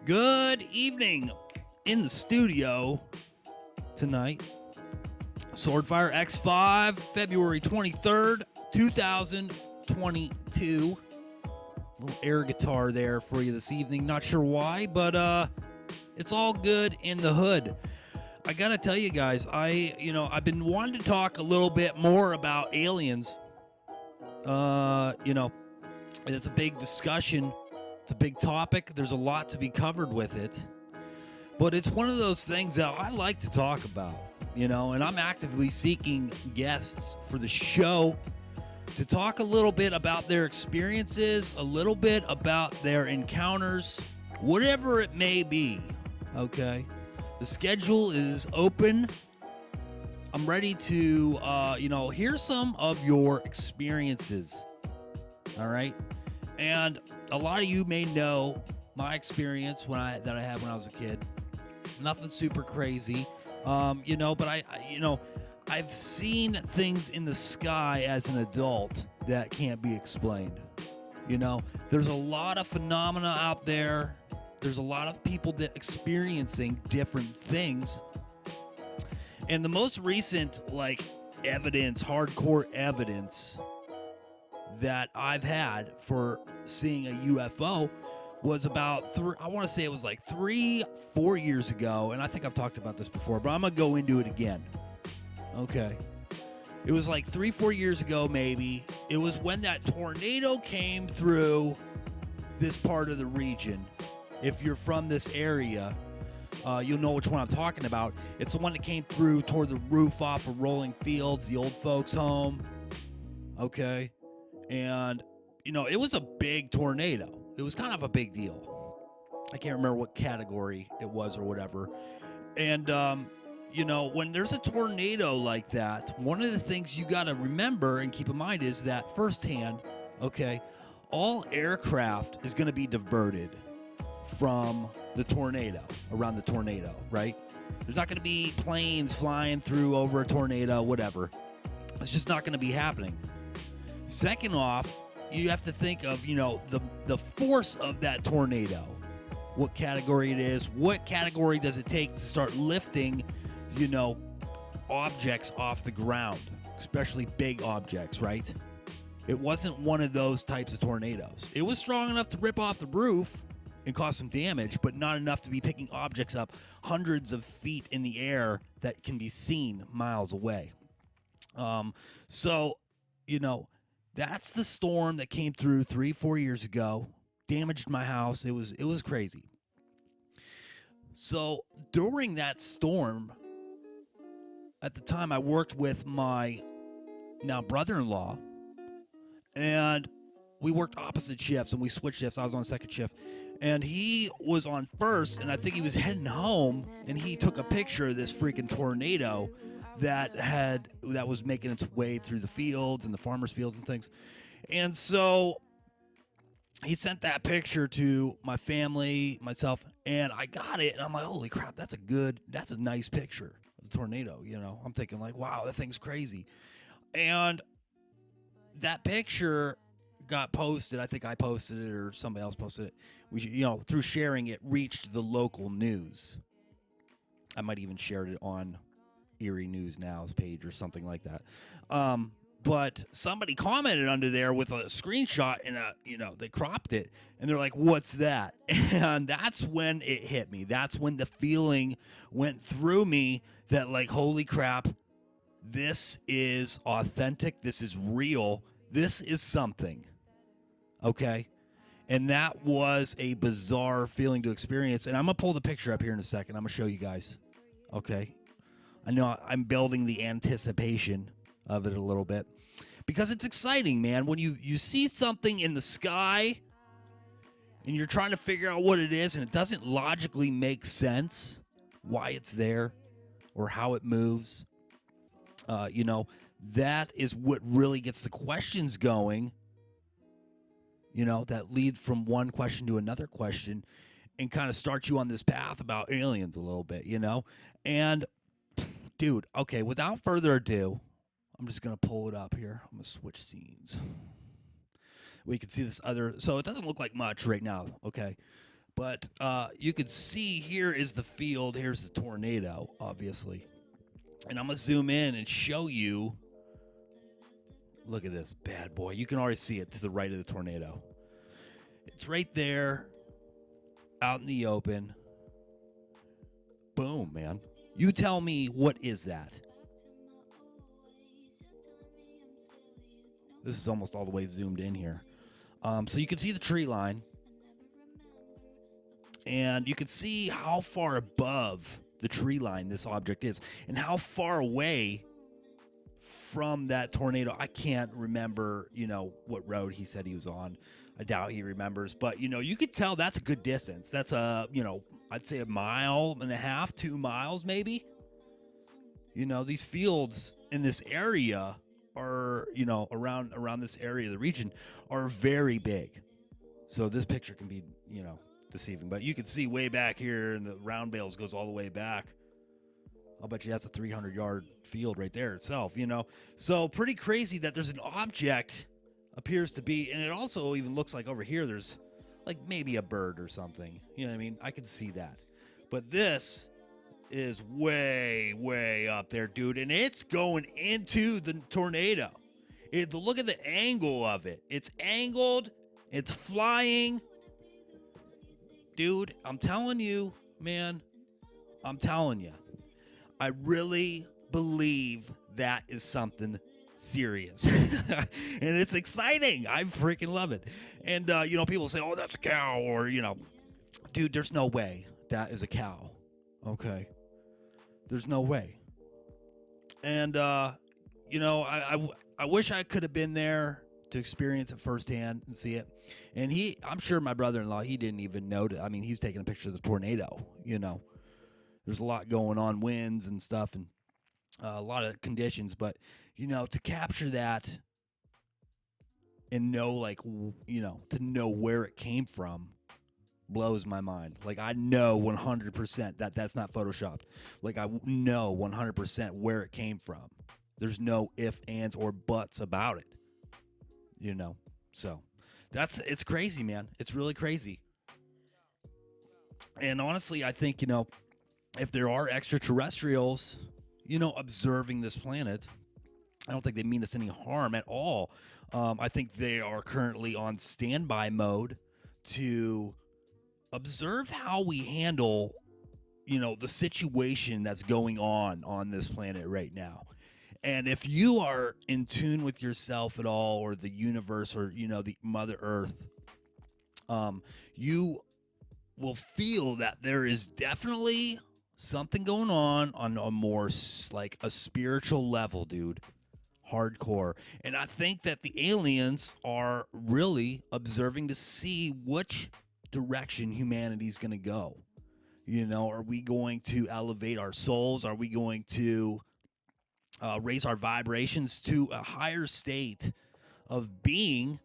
Good evening in the studio tonight. Swordfire X5, February 23rd, 2022. Little air guitar there for you this evening. Not sure why, but it's all good in the hood. I gotta tell you guys, I've been wanting to talk a little bit more about aliens. It's a big discussion. It's a big topic. There's a lot to be covered with it. But it's one of those things that I like to talk about, and I'm actively seeking guests for the show to talk a little bit about their experiences, a little bit about their encounters, whatever it may be, okay? The schedule is open. I'm ready to, hear some of your experiences, all right? And a lot of you may know my experience that I had when I was a kid. Nothing super crazy, but I've seen things in the sky as an adult that can't be explained. There's a lot of phenomena out there. There's a lot of people experiencing different things. And the most recent, hardcore evidence that I've had for seeing a UFO was about 3-4 years ago, and I think I've talked about this before, but I'm gonna go into it again. Okay, it was like 3-4 years ago, maybe. It was when that tornado came through this part of the region. If you're from this area, you'll know which one I'm talking about. It's the one that came through toward the roof off of Rolling Fields, the old folks' home. Okay, and it was a big tornado. It was kind of a big deal. I can't remember what category it was or whatever. And, when there's a tornado like that, one of the things you got to remember and keep in mind is that firsthand, okay, all aircraft is going to be diverted from the tornado, around the tornado, right? There's not going to be planes flying through over a tornado, whatever. It's just not going to be happening. Second off, you have to think of, the force of that tornado, what category it is, what category does it take to start lifting, objects off the ground, especially big objects, right? It wasn't one of those types of tornadoes. It was strong enough to rip off the roof and cause some damage, but not enough to be picking objects up hundreds of feet in the air that can be seen miles away. That's the storm that came through 3-4 years ago, damaged my house. It was crazy. So during that storm, at the time I worked with my now brother-in-law, and we worked opposite shifts, and we switched shifts. I was on second shift, and he was on first, and I think he was heading home, and he took a picture of this freaking tornado that was making its way through the fields and the farmers' fields and things. And so he sent that picture to my family, myself, and I got it, and I'm like, holy crap, that's a nice picture of the tornado. I'm thinking like, wow, that thing's crazy. And that picture got posted. I think I posted it or somebody else posted it. Through sharing it, reached the local news. I might even shared it on Erie News Now's page or something like that. But somebody commented under there with a screenshot, and they cropped it, and they're like, what's that? And that's when it hit me. That's when the feeling went through me that, like, holy crap, this is authentic, this is real, this is something. Okay? And that was a bizarre feeling to experience. And I'm going to pull the picture up here in a second. I'm going to show you guys. Okay? I know I'm building the anticipation of it a little bit because it's exciting, man. When you see something in the sky and you're trying to figure out what it is and it doesn't logically make sense why it's there or how it moves, that is what really gets the questions going, that lead from one question to another question and kind of start you on this path about aliens a little bit, and dude, okay, without further ado, I'm just going to pull it up here. I'm going to switch scenes. We can see this other, so it doesn't look like much right now, okay? But you could see here is the field. Here's the tornado, obviously. And I'm going to zoom in and show you. Look at this bad boy. You can already see it to the right of the tornado. It's right there out in the open. Boom, man. You tell me, what is that? This is almost all the way zoomed in here. So you can see the tree line. And you can see how far above the tree line this object is. And how far away from that tornado. I can't remember, what road he said he was on. I doubt he remembers. But, you could tell that's a good distance. That's I'd say 1.5 miles, 2 miles maybe. These fields in this area are, around this area of the region are very big. So this picture can be, deceiving. But you can see way back here, and the round bales goes all the way back. I'll bet you that's a 300-yard field right there itself, So pretty crazy that there's an object appears to be, and it also even looks like over here there's like maybe a bird or something. You know what I mean? I can see that. But this is way, way up there, dude, and it's going into the tornado. Look at the angle of it. It's angled. It's flying. Dude, I'm telling you, man. I'm telling you. I really believe that is something serious. And it's exciting. I freaking love it. And, people say, oh, that's a cow. Or, dude, there's no way that is a cow. Okay. There's no way. And, I wish I could have been there to experience it firsthand and see it. And I'm sure my brother-in-law, he didn't even notice. I mean, he's taking a picture of the tornado, There's a lot going on, winds and stuff, and a lot of conditions. But, to capture that and know, to know where it came from blows my mind. Like, I know 100% that that's not Photoshopped. Like, I know 100% where it came from. There's no ifs, ands, or buts about it, So it's crazy, man. It's really crazy. And honestly, I think, if there are extraterrestrials, observing this planet, I don't think they mean us any harm at all. I think they are currently on standby mode to observe how we handle, the situation that's going on this planet right now. And if you are in tune with yourself at all, or the universe, or, the Mother Earth, you will feel that there is definitely something going on a more like a spiritual level, dude. Hardcore. And I think that the aliens are really observing to see which direction humanity's going to go. Are we going to elevate our souls? Are we going to raise our vibrations to a higher state of being?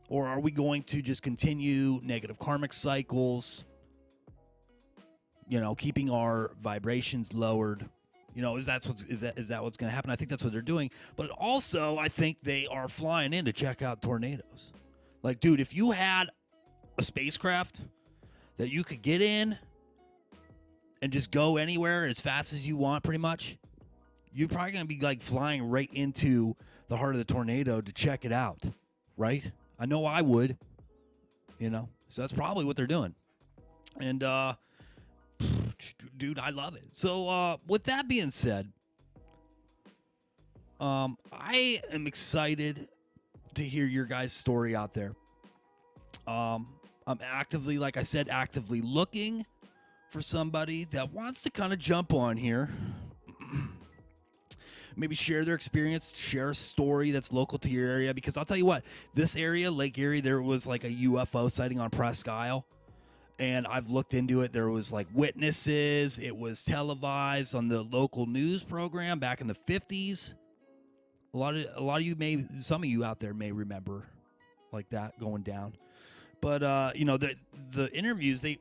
Or are we going to just continue negative karmic cycles, keeping our vibrations lowered? Is that what's going to happen? I think that's what they're doing. But also, I think they are flying in to check out tornadoes. Like, dude, if you had a spacecraft that you could get in and just go anywhere as fast as you want, pretty much, you're probably going to be like flying right into the heart of the tornado to check it out, right? I know I would, so that's probably what they're doing. And, dude, I love it. So, with that being said, I am excited to hear your guys' story out there. I'm actively, like I said, actively looking for somebody that wants to kind of jump on here. Maybe share their experience, share a story that's local to your area. Because I'll tell you what, this area, Lake Erie, there was like a UFO sighting on Presque Isle. And I've looked into it. There was like witnesses. It was televised on the local news program back in the 50s. A lot of some of you out there may remember like that going down. But, the interviews, they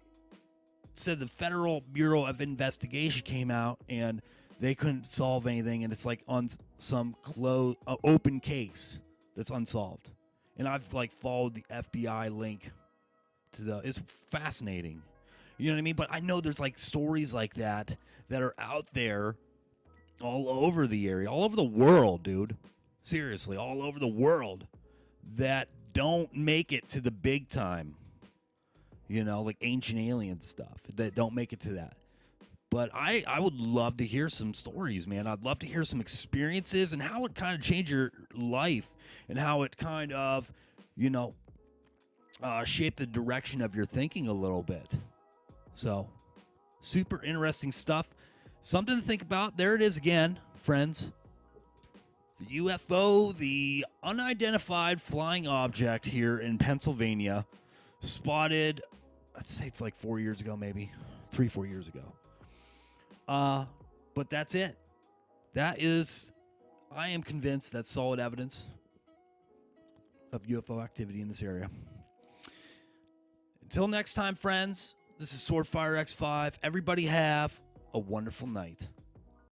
said the Federal Bureau of Investigation came out and they couldn't solve anything. And it's like on some open case that's unsolved. And I've like followed the FBI link It's fascinating. You know what I mean? But I know there's like stories like that are out there all over the area, all over the world, dude. Seriously, all over the world that don't make it to the big time. You know, like ancient alien stuff that don't make it to that. But I would love to hear some stories, man. I'd love to hear some experiences and how it kind of changed your life and how it kind of, you know, shaped the direction of your thinking a little bit. So, super interesting stuff. Something to think about. There it is again, friends. The UFO, the unidentified flying object here in Pennsylvania, spotted, I'd say it's like 4 years ago, maybe 3-4 years ago. But that's it. I am convinced that's solid evidence of UFO activity in this area. Until next time, friends, this is Swordfire X5. Everybody have a wonderful night.